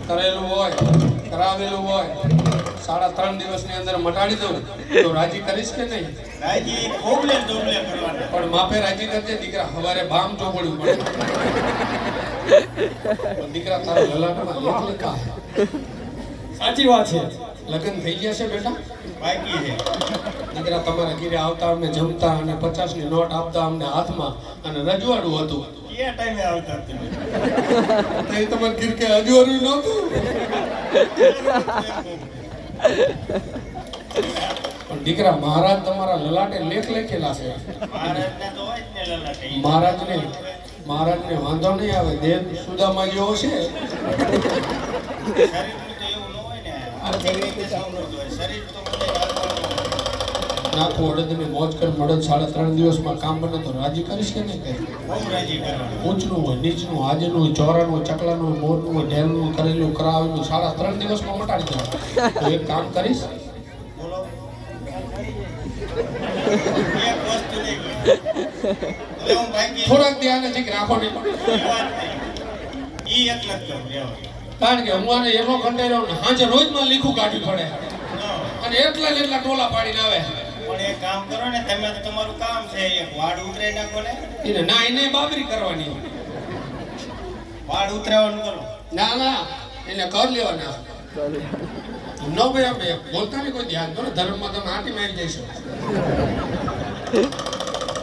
કરેલું હોય કરાવેલું હોય 3.5 દિવસની અંદર મટાડી દઉં તો રાજી કરીશ કે નહીં? રાજી ડોબલે ડોબલે કરવાના. પણ માપે રાજી કરજે દીકરા, સવારે બામ ચોપડ્યું પડે. પણ દીકરા તારા લલાટમાં લેખ લખા. સાચી વાત છે. લગ્ન થઈ ગયા છે બેટા? બાકી છે. દીકરા તમારા ઘરે આવતા અમને જમતા અને 50ની નોટ આપતા અમને હાથમાં અને રજવાડું હતું. કયા ટાઈમે આવતા તમે? તો એ તમારા ઘીર કે રજવાડું નહોતું. પણ દીકરા મહારાજ તમારા લલાટે લેખ લખેલા છે. મહારાજને તો હોય જ ને લલાટે. મહારાજને વાંધો નહીં આવે. દેહ સુદામા જેવો છે. શરીરનું તો એવું ન હોય ને. આ કેવી રીતે સાંભળતું હોય? શરીર તો મને નાખું અડદની મોજ કર મળદ 3.5 દિવસમાં કામ બને તો રાજી કરીશ કે નહીં? કઈ બહુ રાજી કરવાનું. ઊંચનું હોય, નીચનું, આજનું હોય, ચોરાનું હોય, ચકલાનું હોય, મોરનું હોય, ઢેલનું, કરેલું, કરાવેલું 3.5 દિવસમાં મટાડી દઉં તો એક કામ કરીશ. બોલો. એક વસ્તુ નહીં કહી. હવે હું બાકી થોડાક ધ્યાન નજીક રાખો ને. એ વાત નહીં. ઈ એકલા જ કરું રહેવા. કારણ કે હું આને એનો કંટાળ્યો ને હાજે રોજમાં લીખું કાઢવી પડે અને એટલા ને એટલા ટોલા પાડીને આવે. પણ એક કામ કરો ને, તમે તો તમારું કામ છે, એક વાડ ઉતરે નાખો ને. એને ના એને બાબરી કરવાની. વાડ ઉતરાવાનું કરો. ના એને કર લેવાના. ન ભાઈ આપણે બોલતા ને કોઈ ધ્યાન દો ને, ધર્મમાં તમે આંટી મારી જઈશો.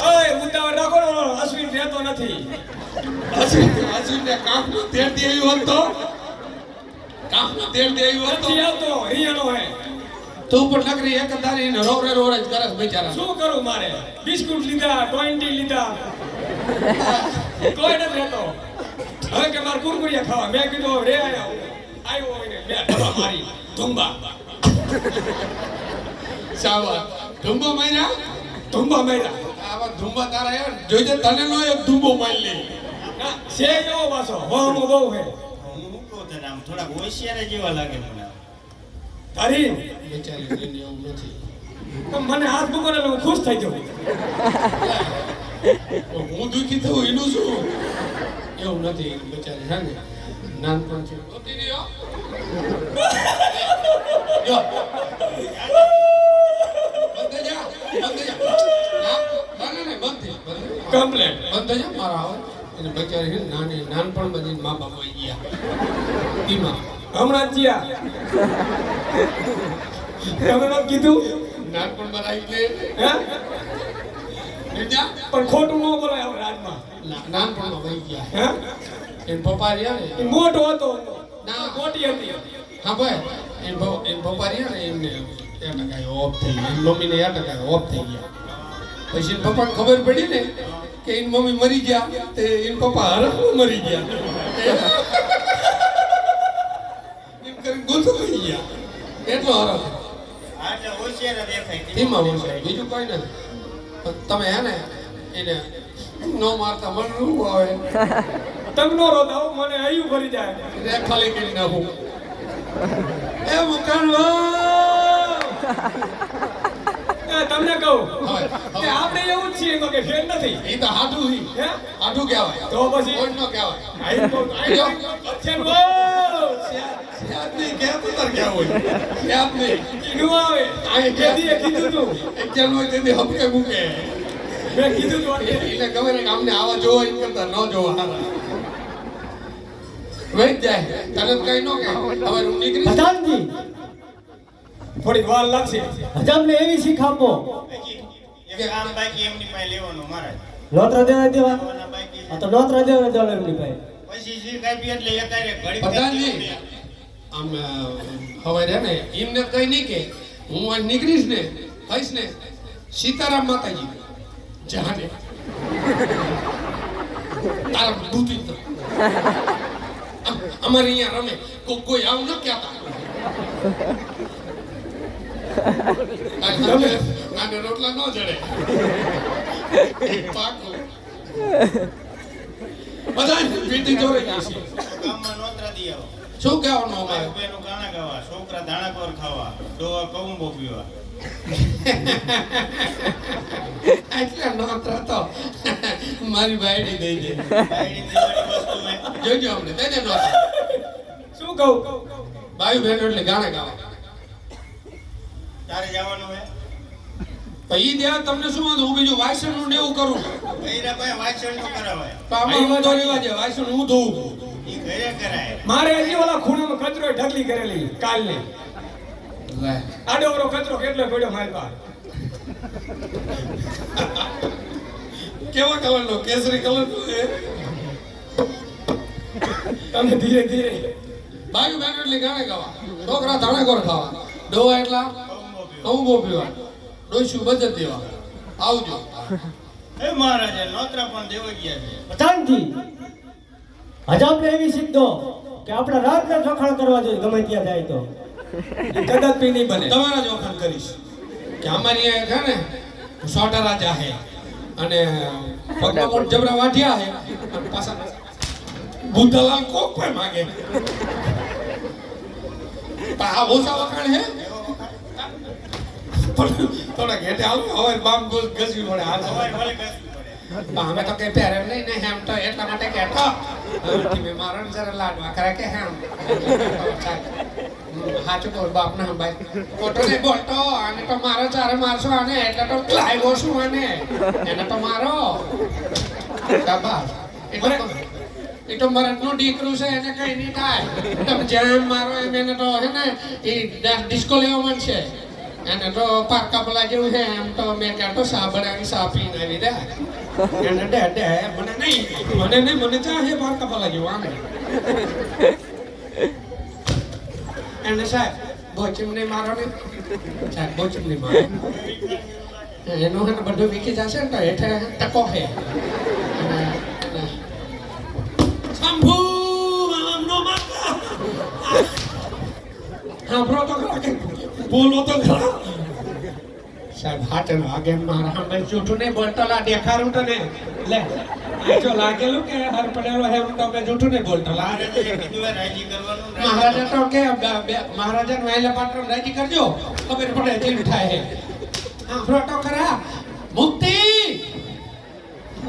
ઓય ઉતાવળ રાખો ને, અશ્વિન રહેતો નથી. અશ્વિનને કામનું તેડ દે આવ્યું હોત તો કામનું તેડ દે આવ્યું હોત નથી તો આવતો, રિયાનો હે. તું પણ નકરી એક તારી ને રોરે રોરે જ કરસ બિચારા. શું કરું મારે? બિસ્કુટ લીધા, 20 લીધા, કોઈ નથી રહેતો. હવે કે મારે કુરકુરિયા ખાવા. મેં કીધું રે આવ્યો હોય ને બે ડબ્બા મારી ધુંબા. શાબાશ. ધુંબો માર્યા? ધુંબા માર્યા. આવા ધુંબા તારા યાર જોઈજે તને નો એક ધુંબો મારી લે. ના, છે એવો પાછો વહમો બહુ હે. હું કહું તને આમ થોડાક હોશિયાર જેવા લાગે મને. તારી બિચારી એને એવું નથી. તો મને હાથ મૂકો ને હું ખુશ થઈ જાઉં. હું દુઃખી થયું એનું શું? એવું નથી બિચારી છે ને નાનપણથી રોતી રહ્યો. જો. બંધ થઈ જા. ના, બંધ થઈ. કમ્પ્લેટ. બંધ થઈ જા મારા આવે. અને બિચારી છે ને નાનપણમાં જઈને મા બાપ વહી ગયા. એમાં હમણાં જ જ્યાં તમે નામ કીધું નાનપણમાં આવી ગઈ. હે બીજા પણ ખોટું ન બોલાય હવે રાજમાં. નાનપણમાં વહી ગયા. હે એને પપ્પા રહ્યા ને એ મોટો હતો ના. મોટી હતી. હા ભાઈ એન પપ્પા રહ્યા ને એમને 1% ઓફ થઈ ગયા. એની મમ્મીને 1% ઓફ થઈ ગયા. પછી એના પપ્પાને ખબર પડી ને કે એની મમ્મી મરી ગયા તે એના પપ્પા હરખમાં મરી ગયા. એમ કરીને ગુસ્સો થઈ ગયા. એટલો હરખ આટલે હોશિયાર દેખાય. એમાં હોય છે, બીજું કોઈ નથી. પણ તમે હે ને એને નો મારતા મને રૂ આવે. તમે નો રોતા હો, મને હૈયું ભરી જાય. રે ખાલી કરી નાખું. એ મુકાનવા તમને કહું હવે કે આપણે એવું જ છીએ કે ફેર નથી. એ તો હાડું હી. હે હાડું કહેવાય. તો પછી કોઈ નો કહેવાય. આઈ તો અચ્છા વો યાદ નહીં કેમ ઉતર ગયા હોય. યાદ નહીં. કીધું આવે આ કેદીએ કીધું તું. એકજણ હોય તેથી હપકે મૂકે. મેં કીધું તું આટલે. એટલે ખબર છે કે અમને આવા જોવા એમ કરતા ન જોવા હારા. વહી જાય. તને કઈ ન કહે. હવે હું નીકળી. હજામજી થોડી વાર લાગશે. હજામને એવી શીખ આપો. એક કામ બાકી એમની પાસે લેવાનું મારે. લોતરા દેવા દેવા લેવાના બાકી આ તો લોતરા દેવા દેવા એમની પાસે. પછી જે કાપી એટલે એકારે ઘડી પ્રધાનજી આમ હવે રે ને એમને કઈ નહીં કે હું આ નીકળીશ ને કહીશ ને સીતારામ માતાજી જહાને તારા દૂધી તો અમારે અહીંયા રમે કોઈ આવું ન કહેતા. આને રોટલા ન જડે. પાકું બધા પીટી જોડે ગઈ છે. ગામમાં નોતરા દી આવો. શું કહેવાનું અમારે? બેનું ગાણા ગાવા, છોકરા ધાણાકોર ખાવા, ડોવા કૌંબો પીવા. એટલા નોતરા તો મારી બાયડી દઈ દે. બાયડી દીવાની વસ્તુ મેં જોજો અમને દઈ દે નોતરા. શું શું કહું બાયું બહેનો એટલે ગાણે ગાવા તારે જવાનું હે તો ઈ દે તમને શું વાંધો હું બીજું વાસણ નું ને એવું કરું કઈરા ભાઈ વાંચન નું કરાવાય તો આમાં વાંધો રહેવા દે વાસણ હું ધોઉં ઈ ઘરે કરાય મારે હજી ઓલા ખૂણામાં કચરો ઢગલી કરેલી કાલની લે આડોવરો કચરો કેટલો પડ્યો મારી પાસે કેવા કલર નો કેસરી કલર નો છે તમે ધીરે ધીરે બાયું બહેનો એટલે ગાણે ગાવા છોકરા ધાણા કોર ખાવા ડોવા એટલા કઉંબો પીવા ડોસ્યું બચત દેવા આવજો હે મહારાજા નોતરા પણ દેવા ગયા છે શાંતિ હજામને એવી શીખ દો કે આપણે રાતના ચોખાણ કરવા જોઈએ ગમે ત્યાં જાય તો કદાચ નહીં બને તમારા જ વખાણ કરીશ કે અમારી અહીંયા છે ને સોટા રાજા હે અને પગમાં મોટ જબરા વાઢ્યા હે અને પાછા બુદ્ધલાલ કોક પણ માગે પણ આ ઓછા વખાણ હે પણ થોડા ઘેટે આવો હવે બામ ગોસ ગસવી પડે હાલ સવારે ભલે કશું પડે અમે તો કઈ પહેરે નહીં ને હેમ તો એટલા માટે કહેતો તમે મારણ જરા લાડવા કરે કે હેમ હાચું બોલ બાપ ના ભાઈ ખોટો નહીં બોલતો આને તો મારો ચારે મારશો આને એટલે તો લાવ્યો છું આને એને તો મારો શાબાશ એ તો મરદનું દીકરું છે એને કઈ નહીં થાય તમે જેમ મારો એમ એને તો હે ને એ ડિસ્કો લેવા માંડશે એને તો પારકા પેલા જેવું છે એમ તો મેં કહેતો સાબડાની સાપી આવી દે એને દે મને નહીં મને ચાહે પારકા પેલા જેવું આને એને સાહેબ બોચીમ નહીં મારો ને સાહેબ બોચીમ નહીં મારો એનું હે ને બધું વીખી જશે ને તો હેઠે ટકો હે શંભુ આમનો માતા હા બ્રો તો ખરા કે બોલો તો ખરા સાહેબ હાટન વાગે મારા હમે જૂઠું નહીં બોલતો લા દેખાડું તને લે આ જો લાગેલું કે હર પડેલો હે હું તો મેં જૂઠું નહીં બોલતો લા મહારાજાએ કીધું હોય રાજી કરવાનું ને મહારાજા તો કે મહારાજા વાયલા પાત્ર રાજી કરજો ખબર પડે જેવી થાય હે હા બ્રો તો ખરા મુક્તિ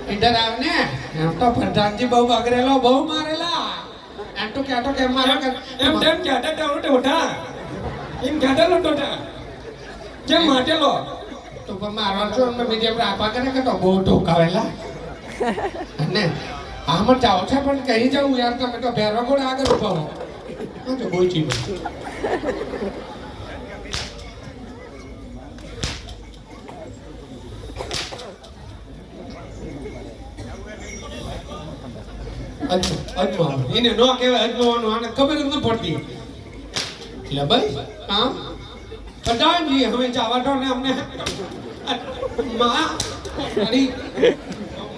ઇધર આવ ને એમ તો પ્રધાનજી બહુ બગરેલો બહુ મારેલા એમ તો કહેતો કે મારા એમ તેમ કહેતા ઉઠા એમ કહેતા લોટા કેમ માટેલો તો પણ મારવા છો ને બીજે આપા કરે કે તો બહુ ઢોકાવેલા અને આમાં જાઓ છે પણ કહી જાઉં યાર તમે તો ભેરવા ગોળે આગળ ઉભા હો હા તો બોચી અજમો એને નો કહેવાય અજમવાનું આને ખબર જ ન પડતી એટલે ભાઈ હા પ્રધાનજી હવે જવા દો ને અમને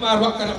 મારવા કરે